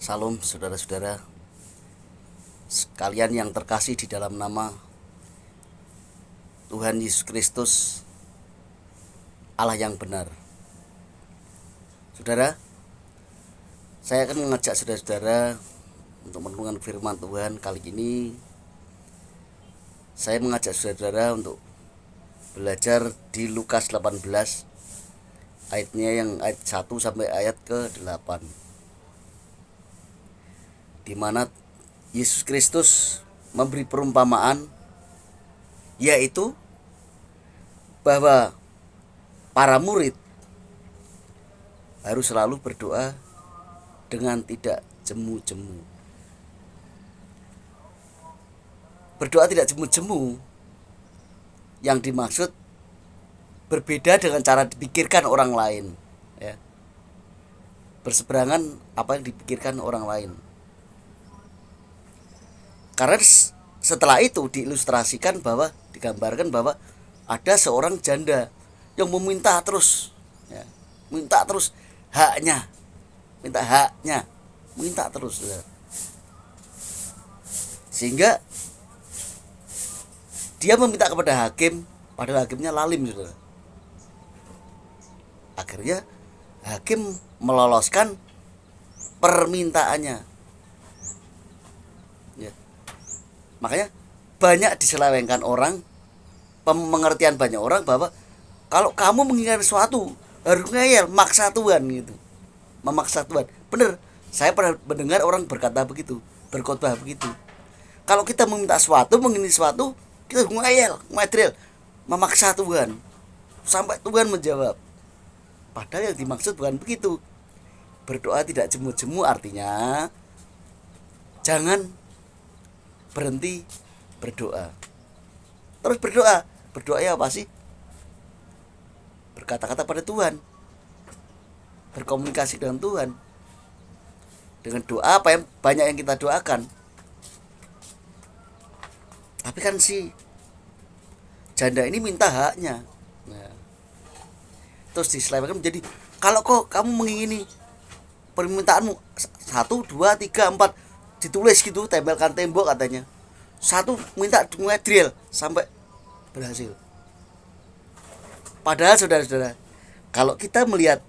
Salam saudara-saudara sekalian yang terkasih di dalam nama Tuhan Yesus Kristus, Allah yang benar. Saudara, saya akan mengajak saudara-saudara untuk merenungkan firman Tuhan. Kali ini saya mengajak saudara-saudara untuk belajar di Lukas 18 ayatnya yang ayat 1 sampai ayat ke-8, di mana Yesus Kristus memberi perumpamaan, yaitu bahwa para murid harus selalu berdoa dengan tidak jemu-jemu. Berdoa tidak jemu-jemu yang dimaksud berbeda dengan cara dipikirkan orang lain, ya. Berseberangan apa yang dipikirkan orang lain. Karena setelah itu diilustrasikan bahwa digambarkan bahwa ada seorang janda yang meminta terus, ya, minta terus haknya, minta terus, ya. Sehingga dia meminta kepada hakim, padahal hakimnya lalim, saudara. Akhirnya hakim meloloskan permintaannya, ya. Makanya banyak diselewengkan orang, pengertian banyak orang bahwa kalau kamu menginginkan sesuatu harus ngeyel, maksa Tuhan gitu, memaksa Tuhan. Bener, saya pernah mendengar orang berkata begitu, berkhotbah begitu. Kalau kita meminta sesuatu, menginginkan sesuatu, kita ngeyel, material, memaksa Tuhan sampai Tuhan menjawab. Padahal yang dimaksud bukan begitu. Berdoa tidak jemu-jemu artinya jangan berhenti berdoa. Terus berdoa. Berdoa ya apa sih? Berkata-kata pada Tuhan, berkomunikasi dengan Tuhan. Dengan doa apa yang banyak yang kita doakan. Tapi kan si janda ini minta haknya. Nah, terus diselewengkan menjadi, kalau kok kamu mengingini permintaanmu 1, 2, 3, 4, ditulis gitu, tempelkan tembok katanya. 1 minta drill sampai berhasil. Padahal saudara-saudara, kalau kita melihat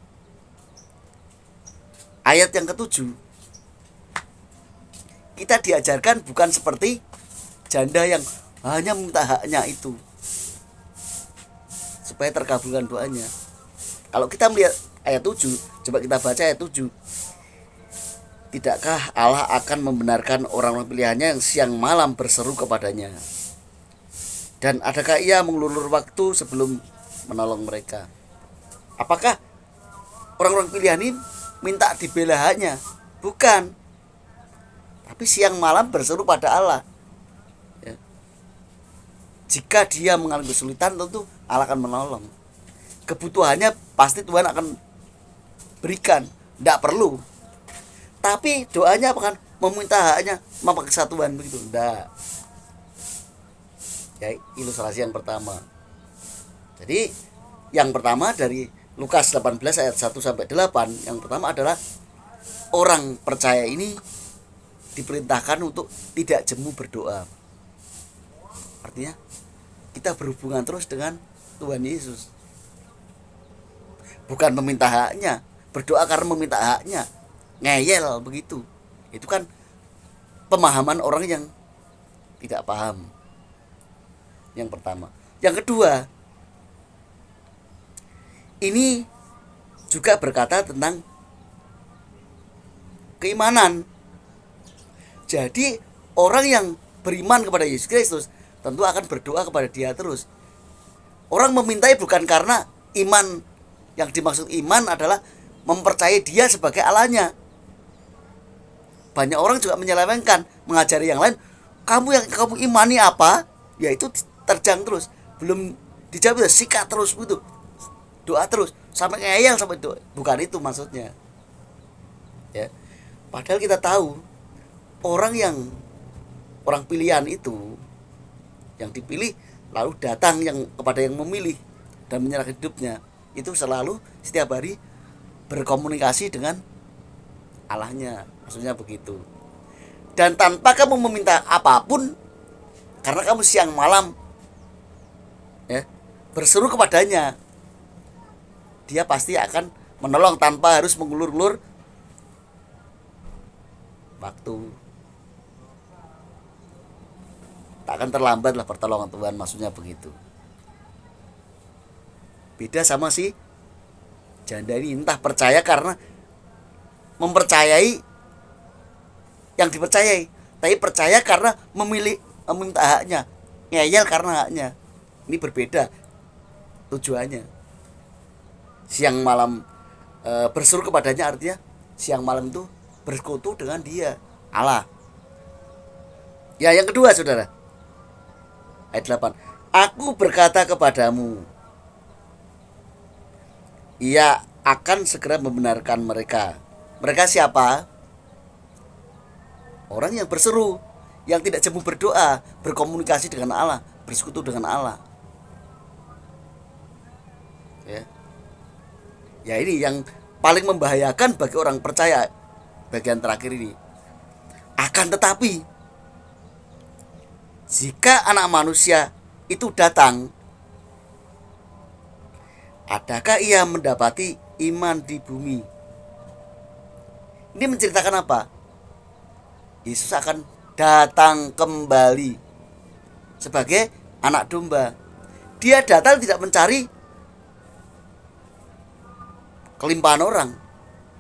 ayat yang ke-7, kita diajarkan bukan seperti janda yang hanya minta haknya itu supaya terkabulkan doanya. Kalau kita melihat ayat 7, coba kita baca ayat 7. Tidakkah Allah akan membenarkan orang-orang pilihannya yang siang malam berseru kepadanya? Dan adakah ia mengulur waktu sebelum menolong mereka? Apakah orang-orang pilihan ini minta dibela haknya? Bukan. Tapi siang malam berseru pada Allah, ya. Jika dia mengalami kesulitan, tentu Allah akan menolong. Kebutuhannya pasti Tuhan akan berikan, tidak perlu. Tapi doanya apa kan? Meminta haknya, memaksa Tuhan begitu. Tidak. Ya, ilustrasi yang pertama. Jadi yang pertama dari Lukas 18 ayat 1 sampai 8, yang pertama adalah orang percaya ini diperintahkan untuk tidak jemu berdoa. Artinya kita berhubungan terus dengan Tuhan Yesus. Bukan meminta haknya, berdoa karena meminta haknya, ngeyel begitu. Itu kan pemahaman orang yang tidak paham. Yang pertama. Yang kedua, ini juga berkata tentang keimanan. Jadi orang yang beriman kepada Yesus Kristus tentu akan berdoa kepada Dia terus. Orang memintai bukan karena iman. Yang dimaksud iman adalah mempercayai Dia sebagai Allahnya. Banyak orang juga menyelewengkan, mengajari yang lain, kamu yang kamu imani apa, yaitu terjang terus, belum dijawab, sikat terus gitu, doa terus sampai ngeyel sampai doa. Bukan itu maksudnya, ya. Padahal kita tahu orang pilihan itu yang dipilih lalu datang yang kepada yang memilih dan menyerahkan hidupnya, itu selalu setiap hari berkomunikasi dengan Allahnya, maksudnya begitu. Dan tanpa kamu meminta apapun, karena kamu siang malam ya berseru kepadanya, dia pasti akan menolong tanpa harus mengulur-ulur waktu. Tak akan terlambat lah pertolongan Tuhan, maksudnya begitu. Beda sama si janda ini, entah percaya karena mempercayai yang dipercayai, tapi percaya karena memilih meminta haknya, ngeyel karena haknya. Ini berbeda tujuannya. Siang malam berseru kepadanya artinya siang malam itu bersekutu dengan dia, Allah. Ya, yang kedua saudara, ayat 8. Aku berkata kepadamu, ia akan segera membenarkan mereka. Mereka siapa? Orang yang berseru, yang tidak jemu berdoa, berkomunikasi dengan Allah, bersekutu dengan Allah. Ya. Ya, ini yang paling membahayakan bagi orang percaya, bagian terakhir ini. Akan tetapi, jika Anak Manusia itu datang, adakah ia mendapati iman di bumi? Ini menceritakan apa? Yesus akan datang kembali sebagai anak domba. Dia datang tidak mencari kelimpahan orang,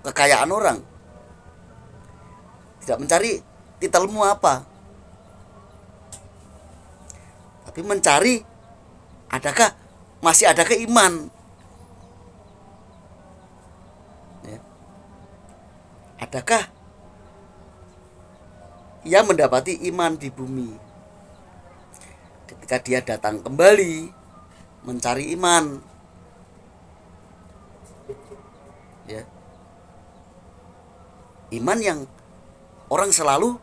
kekayaan orang, tidak mencari titelmu apa, tapi mencari masih adakah iman, ya. Adakah ia mendapati iman di bumi. Ketika dia datang kembali mencari iman, ya, iman yang orang selalu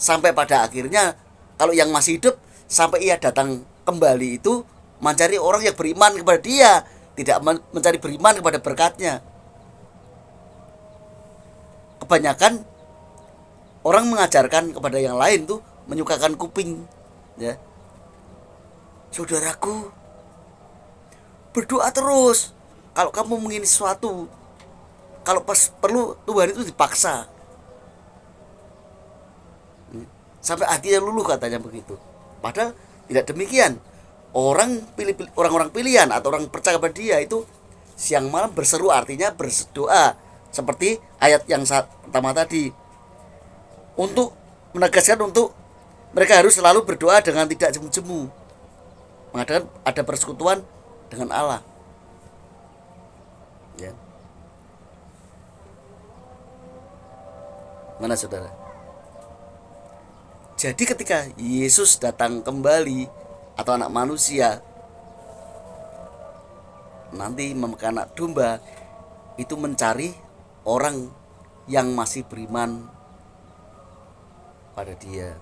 sampai pada akhirnya, kalau yang masih hidup sampai ia datang kembali itu mencari orang yang beriman kepada dia, tidak mencari beriman kepada berkatnya. Kebanyakan orang mengajarkan kepada yang lain tuh menyukakan kuping, ya. Saudaraku, berdoa terus kalau kamu menginginkan sesuatu. Kalau pas perlu Tuhan itu dipaksa sampai hatinya luluh, katanya begitu. Padahal tidak demikian. Orang-orang pilihan atau orang percaya kepada dia itu siang malam berseru, artinya berdoa, seperti ayat yang pertama tadi, untuk menegaskan untuk mereka harus selalu berdoa dengan tidak jemu-jemu, mengadakan ada persekutuan dengan Allah, ya. Mana saudara? Jadi ketika Yesus datang kembali atau Anak Manusia nanti memakan anak domba, itu mencari orang yang masih beriman pada dia.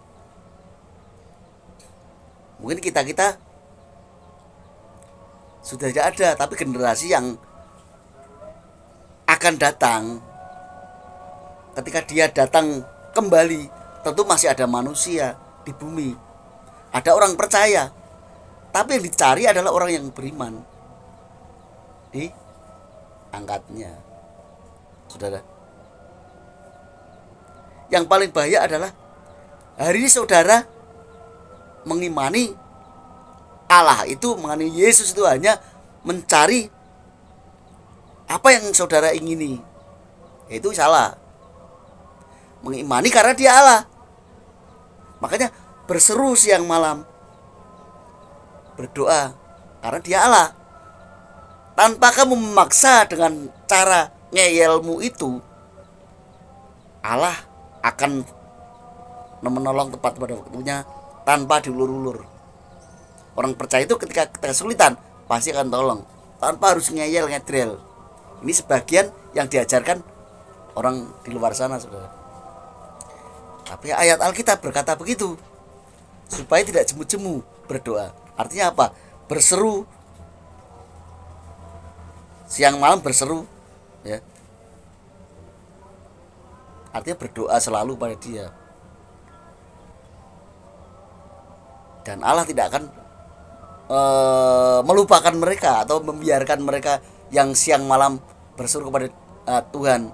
Mungkin kita sudah tidak ada, tapi generasi yang akan datang, ketika dia datang kembali, tentu masih ada manusia di bumi, ada orang percaya, tapi yang dicari adalah orang yang beriman, diangkatnya. Saudara, yang paling bahaya adalah hari ini saudara mengimani Allah itu, mengimani Yesus itu hanya mencari apa yang saudara ingini. Itu salah. Mengimani karena dia Allah, makanya berseru siang malam, berdoa karena dia Allah. Tanpa kamu memaksa dengan cara ngeyelmu itu, Allah akan menolong tepat pada waktunya tanpa diulur-ulur. Orang percaya itu ketika kesulitan pasti akan tolong tanpa harus ngeyel ngedrel. Ini sebagian yang diajarkan orang di luar sana, saudara. Tapi ayat Alkitab berkata begitu, supaya tidak jemu-jemu berdoa. Artinya apa? Berseru siang malam, berseru, ya. artinya berdoa selalu pada Dia. Dan Allah tidak akan melupakan mereka atau membiarkan mereka yang siang malam berseru kepada Tuhan,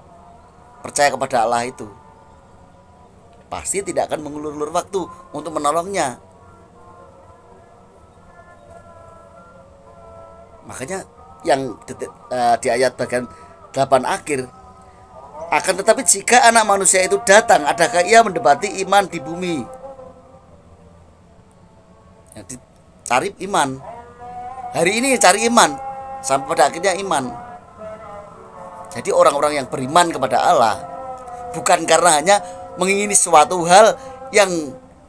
percaya kepada Allah itu. Pasti tidak akan mengulur-ulur waktu untuk menolongnya. Makanya yang di ayat bagian 8 akhir, akan tetapi jika anak manusia itu datang, adakah ia mendapati iman di bumi? Yang dicari iman. Hari ini cari iman, sampai pada akhirnya iman. Jadi orang-orang yang beriman kepada Allah bukan karena hanya mengingini suatu hal yang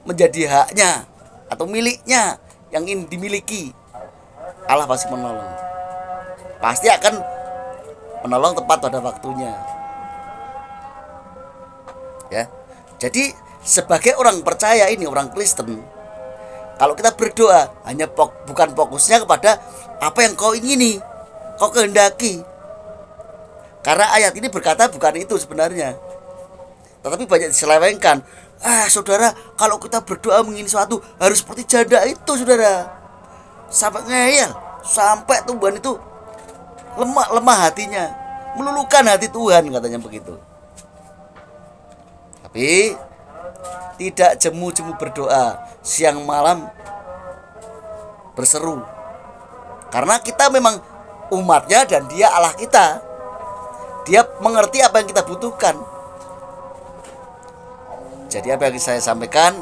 menjadi haknya atau miliknya, yang ingin dimiliki. Allah pasti menolong, pasti akan menolong tepat pada waktunya. Ya, jadi sebagai orang percaya ini, orang Kristen, kalau kita berdoa hanya bukan fokusnya kepada apa yang kau ingini, kau kehendaki. Karena ayat ini berkata bukan itu sebenarnya, tetapi banyak diselewengkan. Saudara, kalau kita berdoa mengingini sesuatu harus seperti janda itu, saudara. Sampai ngeyel, sampai Tuhan itu lemah hatinya, meluluhkan hati Tuhan, katanya begitu. Tapi tidak jemu-jemu berdoa, siang malam berseru. Karena kita memang umatnya dan Dia Allah kita. Dia mengerti apa yang kita butuhkan. Jadi apa yang saya sampaikan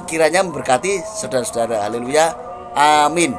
kiranya memberkati saudara-saudara. Haleluya. Amin.